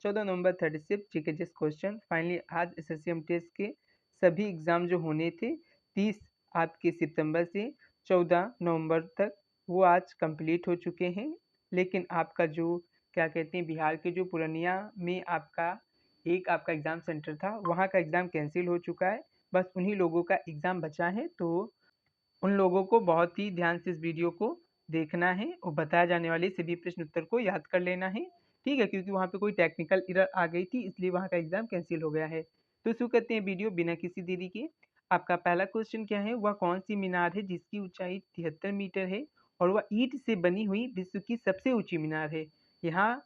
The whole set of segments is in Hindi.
14 नवंबर 36 जीके जिस क्वेश्चन फाइनली आज एसएससी टेस्ट के सभी एग्ज़ाम जो होने थे 30 आपके सितंबर से 14 नवंबर तक वो आज कंप्लीट हो चुके हैं। लेकिन आपका जो क्या कहते हैं बिहार के जो पूर्णिया में आपका आपका एग्ज़ाम सेंटर था वहाँ का एग्ज़ाम कैंसिल हो चुका है। बस उन्हीं लोगों का एग्ज़ाम बचा है, तो उन लोगों को बहुत ही ध्यान से इस वीडियो को देखना है और बताए जाने वाले सभी प्रश्न उत्तर को याद कर लेना है, ठीक है? क्योंकि वहाँ पे कोई टेक्निकल एरर आ गई थी इसलिए वहाँ का एग्ज़ाम कैंसिल हो गया है। तो शुरू करते हैं वीडियो बिना किसी देरी के। आपका पहला क्वेश्चन क्या है? वह कौन-सी मीनार है जिसकी ऊँचाई 73 मीटर है और वह ईंट से बनी हुई विश्व की सबसे ऊँची मीनार है? यहाँ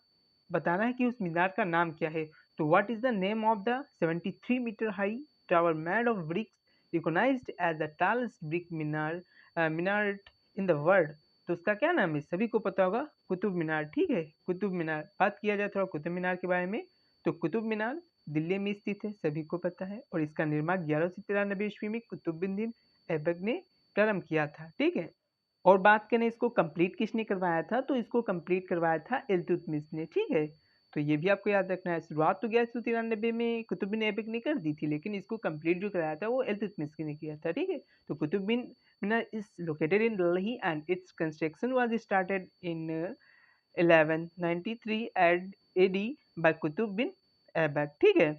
बताना है कि उस मीनार का नाम क्या है? तो what is the name of the 73 meter high tower made of bricks recognized as the tallest brick minaret in the world? तो उसका क्या नाम है? सभी को पता होगा, कुतुब मीनार, ठीक है? कुतुब मीनार। बात किया जाए थोड़ा कुतुब मीनार के बारे में, तो कुतुब मीनार दिल्ली में स्थित है, सभी को पता है, और इसका निर्माण 1193 ईस्वी में कुतुबुद्दीन ऐबक ने प्रारंभ किया था, ठीक है? और बात करें इसको कंप्लीट किसने करवाया था, तो इसको कंप्लीट करवाया था इल्तुतमिश ने, ठीक है? तो ये भी आपको याद रखना है। शुरुआत तो 1193 में कुतुबुद्दीन ऐबक ने कर दी थी, लेकिन इसको कंप्लीट जो कराया था वो इल्तुतमिश ने किया था, ठीक है? तो Qutubuddin Minar is located in Delhi and its construction was started in 1193 AD AD by Qutubuddin Aibak, ठीक है?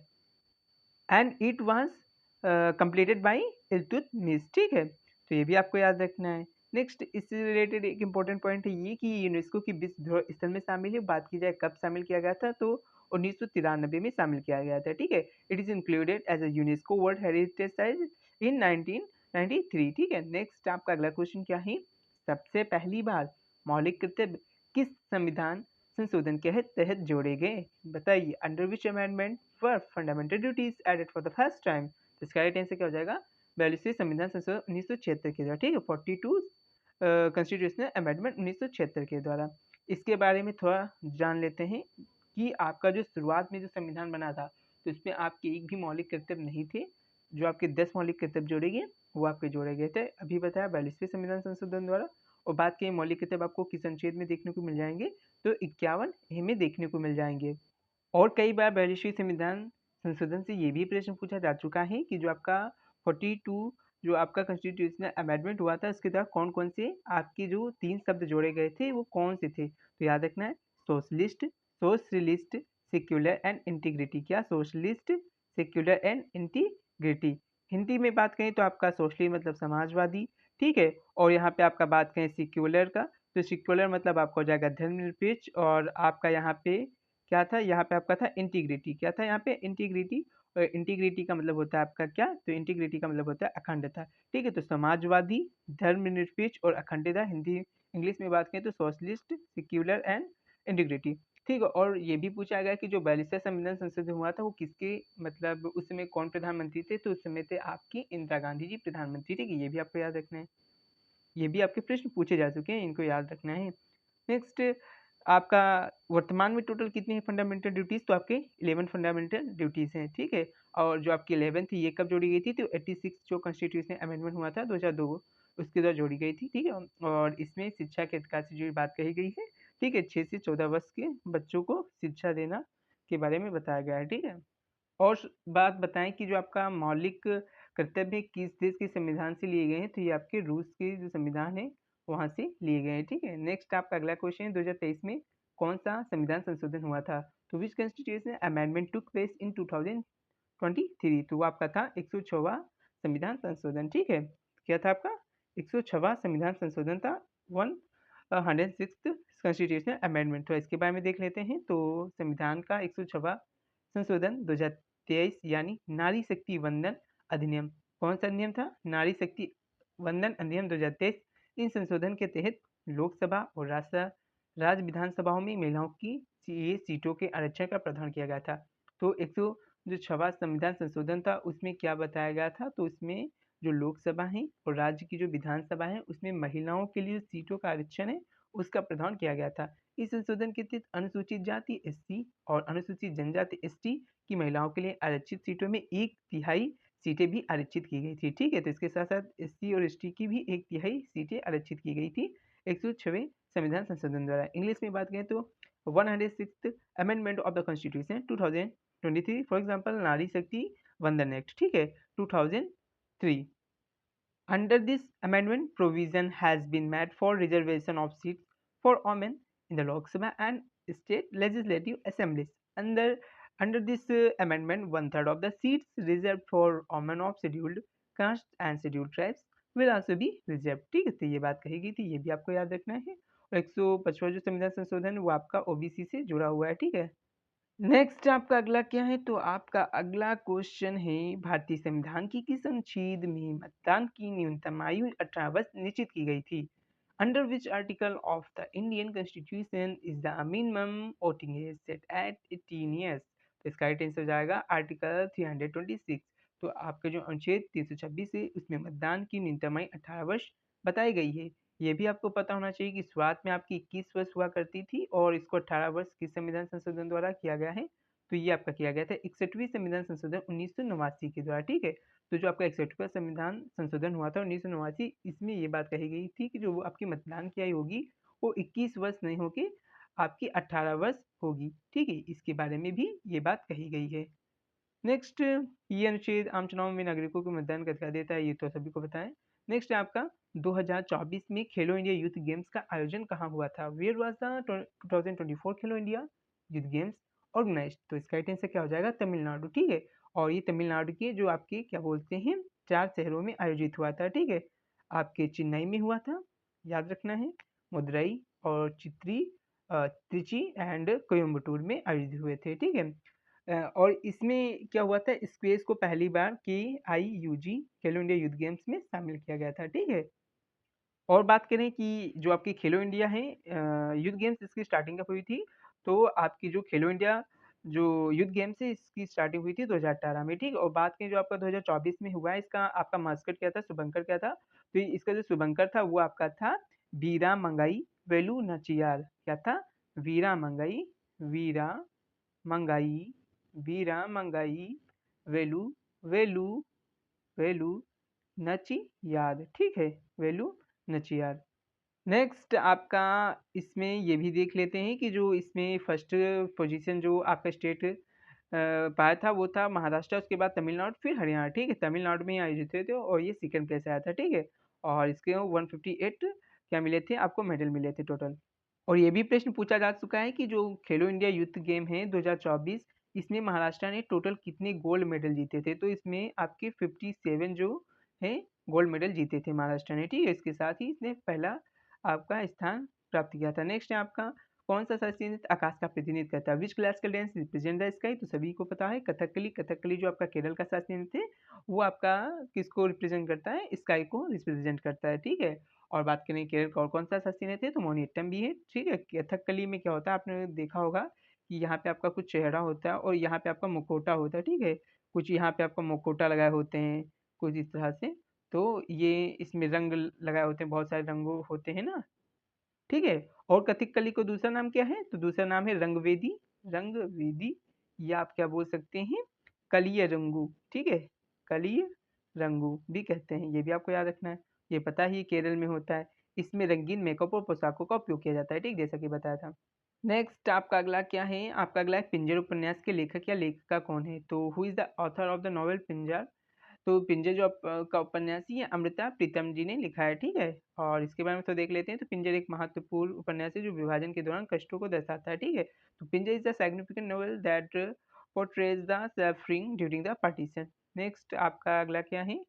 And it was completed by Iltutmish, ठीक है? तो ये भी आपको याद रखना है। नेक्स्ट इससे रिलेटेड एक इम्पोर्टेंट पॉइंट है ये कि यूनेस्को की विश्व धरोहर स्थल में शामिल है। बात की जाए कब शामिल किया गया था, तो 1993 में शामिल किया गया था, ठीक है? It is included as a UNESCO world heritage site in 1993, ठीक है? नेक्स्ट आपका अगला क्वेश्चन क्या है? सबसे पहली बार मौलिक कर्तव्य किस संविधान संशोधन के तहत जोड़े गए? बताइए। Under which amendment were fundamental duties added for the first time? तो इसका राइट आंसर क्या हो जाएगा? 42वें संविधान संशोधन 1976 के द्वारा, ठीक है? 42 कॉन्स्टिट्यूशनल अमेंडमेंट 1976 के द्वारा। इसके बारे में थोड़ा जान लेते हैं कि आपका जो शुरुआत में जो संविधान बना था तो इसमें आपके एक भी मौलिक कर्तव्य नहीं थे। जो आपके 10 मौलिक कर्तव्य जोड़े गए वो आपके जोड़े गए थे, अभी बताया 42वें संविधान संशोधन द्वारा। और बात करें मौलिक कर्तव्य आपको किस अनुच्छेद में देखने को मिल जाएंगे, तो 51 ए में देखने को मिल जाएंगे। और कई बार 42वें संविधान संशोधन से ये भी प्रश्न पूछा जा चुका है कि जो आपका 42 जो आपका कॉन्स्टिट्यूशनल अमेंडमेंट हुआ था उसके द्वारा कौन कौन से आपके जो 3 शब्द जोड़े गए थे वो कौन से थे? तो याद रखना है socialist, socialist, secular and integrity. क्या? Socialist, secular and integrity. Hindi में बात करें तो आपका सोशली मतलब समाजवादी, ठीक है? और यहाँ पे आपका बात करें सेक्युलर का, तो सेक्युलर मतलब आपका हो जाएगा धर्मनिरपेक्ष, और आपका यहाँ पे क्या था? यहाँ पे आपका था इंटीग्रिटी। क्या था यहाँ पे? इंटीग्रिटी। और इंटीग्रिटी का मतलब होता है आपका क्या? तो इंटीग्रिटी का मतलब होता है अखंडता, ठीक है? तो समाजवादी, धर्मनिरपेक्ष और अखंडता। हिंदी इंग्लिश में बात करें तो सोशलिस्ट, सेक्युलर एंड इंटीग्रिटी, ठीक है? और ये भी पूछा गया कि जो 42वां संविधान संशोधन हुआ था वो किसके मतलब उस समय कौन प्रधानमंत्री थे? तो उस समय थे आपकी इंदिरा गांधी जी प्रधानमंत्री, ठीक है? ये भी आपको याद रखना है। ये भी आपके प्रश्न पूछे जा चुके हैं, इनको याद रखना है। नेक्स्ट आपका वर्तमान में टोटल कितनी है फंडामेंटल ड्यूटीज? तो आपके 11 फंडामेंटल ड्यूटीज हैं, ठीक है? और जो आपकी 11 थी ये कब जोड़ी गई थी? तो 86 जो कॉन्स्टिट्यूशन अमेंडमेंट हुआ था 2002 उसके द्वारा जोड़ी गई थी, ठीक है? और इसमें शिक्षा के अधिकार से जुड़ी बात कही गई है, ठीक है? 6 से 14 वर्ष के बच्चों को शिक्षा देना के बारे में बताया गया है, ठीक है? और बात बताएं कि जो आपका मौलिक कर्तव्य किस देश के संविधान से लिए गए हैं? तो ये आपके रूस के जो संविधान है वहाँ से लिए गए हैं, ठीक है? नेक्स्ट आपका अगला क्वेश्चन है 2023 में कौन सा संविधान संशोधन हुआ था? तो which constitution amendment took place in 2023? तो वो आपका था 106वां संविधान संशोधन, ठीक है? क्या था आपका? 106वां संविधान संशोधन था, 106th कॉन्स्टिट्यूशनल अमेंडमेंट। तो इसके बारे में देख लेते हैं। तो संविधान का 106वां संशोधन 2023 यानी नारी शक्ति वंदन अधिनियम। कौन सा अधिनियम था? नारी शक्ति वंदन अधिनियम 2023। इन संशोधन के तहत लोकसभा और राज्य विधानसभाओं में महिलाओं की ये सीटों के आरक्षण का प्रावधान किया गया था। तो 106वां संविधान संशोधन था उसमें क्या बताया गया था? तो उसमें जो लोकसभा है और राज्य की जो विधानसभा है उसमें महिलाओं के लिए सीटों का आरक्षण है उसका प्रावधान किया गया था। इस संशोधन के तहत अनुसूचित जाति एससी और अनुसूचित जनजाति एसटी की महिलाओं के लिए आरक्षित सीटों में 1/3 सीटें भी आरक्षित की गई थी, ठीक है? तो इसके साथ साथ एससी और एसटी की भी 1/3 सीटें आरक्षित की गई थी 106वें संविधान संशोधन द्वारा। इंग्लिश में बात करें तो 106th amendment of the constitution 2023, for example नारी शक्ति वंदन एक्ट, ठीक है, 2003. Under this amendment, provision has been made for reservation of seats for women in the Lok Sabha and state legislative assemblies. Under this amendment, one-third of the seats reserved for women of scheduled caste and scheduled tribes will also be reserved. ठीक है, तो ये बात कही गई थी, ये भी आपको याद रखना है. और 155 जो संविधान संशोधन वो आपका ओबीसी से जुड़ा हुआ है. ठीक है. नेक्स्ट आपका अगला क्या है, तो आपका अगला क्वेश्चन है, भारतीय संविधान की किस अनुच्छेद में मतदान की न्यूनतम आयु 18 वर्ष निश्चित की गई थी? Under which article of the Indian constitution is the minimum voting age set at 18 years? तो इसका राइट आंसर हो जाएगा आर्टिकल 326. तो आपका जो अनुच्छेद 326 है उसमें मतदान की न्यूनतम आयु 18 वर्ष बताई गई है. ये भी आपको पता होना चाहिए कि शुरुआत में आपकी 21 वर्ष हुआ करती थी और इसको 18 वर्ष किस संविधान संशोधन द्वारा किया गया है, तो ये आपका किया गया था 61वीं संविधान संशोधन 1989 के द्वारा. ठीक है, तो जो आपका 61वां संविधान संशोधन हुआ था 1989, इसमें ये बात कही गई थी कि जो आपकी मतदान की आयु होगी वो 21 वर्ष नहीं होगी, आपकी 18 वर्ष होगी. ठीक है, इसके बारे में भी ये बात कही गई है. नेक्स्ट, ये अनुच्छेद आम चुनाव में नागरिकों को मतदान का अधिकार देता है, ये तो सभी को पता है. नेक्स्ट है आपका 2024 में खेलो इंडिया यूथ गेम्स का आयोजन कहाँ हुआ था? Where was the 2024 Khelo India youth games organised? तो इसका राइट आंसर क्या हो जाएगा? तमिलनाडु. ठीक है, और ये तमिलनाडु के जो आपके क्या बोलते हैं 4 शहरों में आयोजित हुआ था. ठीक है, आपके चेन्नई में हुआ था, याद रखना है, मदुरई और त्रिची एंड कोयम्बटूर में आयोजित हुए थे. ठीक है, और इसमें क्या हुआ था, इस क्वेज को पहली बार KIUG खेलो इंडिया यूथ गेम्स में शामिल किया गया था. ठीक है, और बात करें कि जो आपकी खेलो इंडिया है यूथ गेम्स, इसकी स्टार्टिंग कब हुई थी? तो आपकी जो खेलो इंडिया जो यूथ गेम्स है इसकी स्टार्टिंग हुई थी 2018 में. ठीक, और बात करें जो आपका 2024 में हुआ है, इसका आपका मास्कट क्या था, शुभंकर क्या था? तो इसका जो शुभंकर था वो आपका था वीरा मंगाई वेलु नचियार. क्या था? वीरा मंगाई वीरा मंगाई वीरा मंगाई वेलु वेलु वेलु नचियार. ठीक है, वेलु नचियार. नेक्स्ट आपका इसमें ये भी देख लेते हैं कि जो इसमें फर्स्ट पोजीशन जो आपका स्टेट पाया था वो था महाराष्ट्र, उसके बाद तमिलनाडु, फिर हरियाणा. ठीक है, तमिलनाडु में ही आयोजित हुए थे और ये सेकंड प्लेस आया था. ठीक है, और इसके 158 क्या मिले थे आपको, मेडल मिले थे टोटल. और ये भी प्रश्न पूछा जा चुका है कि जो खेलो इंडिया यूथ गेम है 2024, इसमें महाराष्ट्र ने टोटल कितने गोल्ड मेडल जीते थे? तो इसमें आपके 57 जो है गोल्ड मेडल जीते थे महाराष्ट्र ने. ठीक है, इसके साथ ही इसने पहला आपका स्थान प्राप्त किया था. नेक्स्ट है आपका कौन सा शास्त्रीय नृत्य आकाश का प्रतिनिधित्व करता है? Which classical dance represent the sky? तो सभी को पता है कथकली. कथकली जो आपका केरल का शास्त्रीय नृत्य है वो आपका किसको रिप्रेजेंट करता है? स्काई को रिप्रेजेंट करता है. ठीक है, और बात करें केरल का और कौन सा शास्त्रीय नृत्य है, तो मोहिनीअट्टम भी है. ठीक है, कथकली में क्या होता है आपने देखा होगा कि यहाँ पे आपका कुछ चेहरा होता है और यहाँ पे आपका मुखौटा होता है. ठीक है, कुछ यहाँ पे आपका मुखौटा लगाए होते हैं कुछ इस तरह से, तो ये इसमें रंग लगाए होते हैं, बहुत सारे रंगों होते हैं ना. ठीक है, और कथकली को दूसरा नाम क्या है? तो दूसरा नाम है रंगवेदी. रंगवेदी, या आप क्या बोल सकते हैं, कलिय रंगू. ठीक है, कलिय रंगू भी कहते हैं, ये भी आपको याद रखना है. ये पता ही केरल में होता है. इसमें रंगीन मेकअप और पोशाकों का उपयोग किया जाता है. ठीक, जैसा कि बताया था. नेक्स्ट आपका अगला क्या है, आपका अगला है पिंजर उपन्यास के लेखक या लेखिका कौन है? तो who is the author of the novel Pinjar? तो पिंजर जो का उपन्यासी है अमृता प्रीतम जी ने लिखा है. ठीक है, और इसके बारे में तो देख लेते हैं. तो पिंजर एक महत्वपूर्ण उपन्यास है जो विभाजन के दौरान कष्टों को दर्शाता है. ठीक है, तो Pinjar is the significant novel that portrays the suffering during the partition. Next आपका अगला क्या है,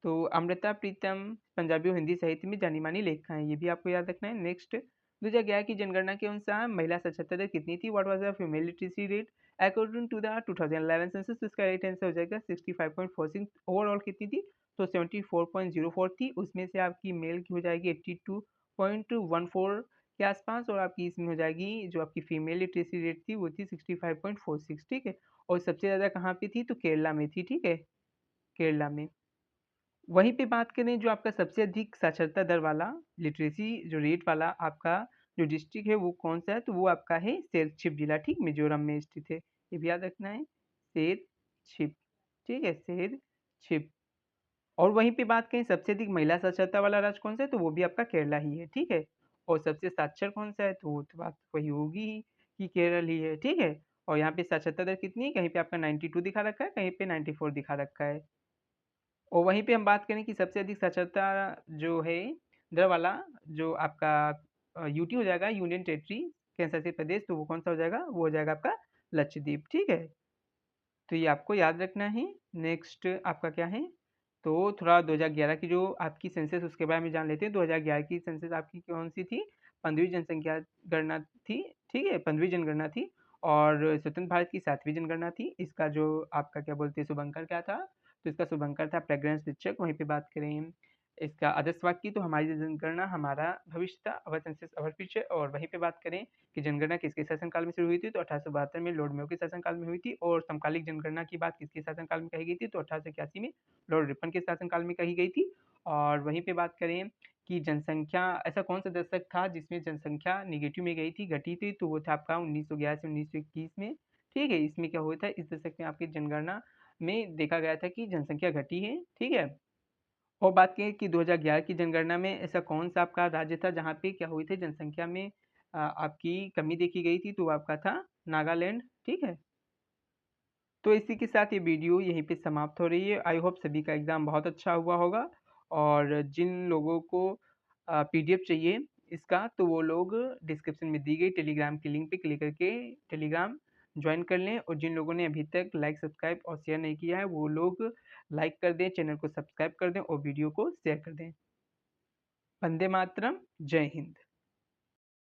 तो अमृता प्रीतम पंजाबी और हिंदी साहित्य में जानी मानी लेखिका हैं, ये भी आपको याद रखना है. नेक्स्ट 2011 की जनगणना के अनुसार महिला साक्षरता दर कितनी थी? What was the female literacy rate according to the 2011 census? तो इसका राइट आंसर हो जाएगा 65.46. ओवरऑल कितनी थी? तो 74.04 थी. उसमें से आपकी मेल की हो जाएगी 82.14 के आसपास, और आपकी इसमें हो जाएगी जो आपकी फीमेल लिटरेसी रेट थी वो थी 65.46. ठीक है, और सबसे ज़्यादा कहाँ पे थी? तो केरला में थी. ठीक है, केरला में. वहीं पे बात करें जो आपका सबसे अधिक साक्षरता दर वाला लिटरेसी जो रेट वाला आपका जो डिस्ट्रिक्ट है वो कौन सा है? तो वो आपका है शेरछिप जिला. ठीक, मिजोरम में स्थित है, ये भी याद रखना है, शेरछिप. ठीक है, शेरछिप. और वहीं पे बात करें सबसे अधिक महिला साक्षरता वाला राज्य कौन सा है? तो वो भी आपका केरला ही है. ठीक है, और सबसे साक्षर कौन सा है? तो वो तो बात वही होगी ही कि केरल ही है, ठीक है? और यहाँ पे साक्षरता दर कितनी है? कहीं पे आपका 92 दिखा रखा है, कहीं पे 94 दिखा रखा है। और वहीं पे हम बात करें कि सबसे अधिक साक्षरता जो है दर वाला जो आपका यूटी हो जाएगा, यूनियन टेरिटरी केंद्र शासित प्रदेश, तो वो कौन-सा हो जाएगा? वो हो जाएगा आपका लक्षद्वीप, ठीक है? तो ये आपको याद रखना है। नेक्स्ट आपका क्या है? तो थोड़ा 2011 की जो आपकी सेंसस उसके बारे में जान लेते हैं। 2011 की सेंसस आपकी कौन-सी थी? 15वीं जनसंख्या गणना थी, ठीक है? 15वीं जनगणना थी और स्वतंत्र भारत की 7वीं जनगणना थी। इसका जो आपका क्या बोलते हैं शुभंकर क्या था? तो इसका शुभंकर था प्रज्ञान शिक्षक। वहीं पे बात करें इसका आदर्श वाक्य तो हमारी जनगणना हमारा भविष्य था, अवर सेंसस अवर फ्यूचर। और वहीं पे बात करें कि जनगणना किसके शासनकाल में शुरू हुई थी? तो 1872 में लॉर्ड मेयो के शासनकाल में हुई थी। और समकालिक जनगणना की बात किसके शासनकाल में कही गई थी? तो 1881 में लॉर्ड रिपन के शासनकाल में कही गई थी। और वहीं पे बात करें कि जनसंख्या ऐसा कौन सा दशक था जिसमें जनसंख्या नेगेटिव में गई थी, घटी थी? तो वो था आपका 1911 से 1921 में, ठीक है? इसमें क्या हुआ था, इस दशक में आपकी जनगणना में देखा गया था कि जनसंख्या घटी है, ठीक है? और बात करें कि 2011 की जनगणना में ऐसा कौन-सा आपका राज्य था जहाँ पे क्या हुई थी जनसंख्या में आपकी कमी देखी गई थी? तो वो आपका था नागालैंड, ठीक है? तो इसी के साथ ये वीडियो यहीं पे समाप्त हो रही है। आई होप सभी का एग्ज़ाम बहुत अच्छा हुआ होगा। और जिन लोगों को पीडीएफ चाहिए इसका, तो वो लोग डिस्क्रिप्शन में दी गई टेलीग्राम की लिंक पे क्लिक करके टेलीग्राम जॉइन कर लें। और जिन लोगों ने अभी तक लाइक, सब्सक्राइब और शेयर नहीं किया है, वो लोग लाइक कर दें, चैनल को सब्सक्राइब कर दें और वीडियो को शेयर कर दें। वंदे मातरम, जय हिंद।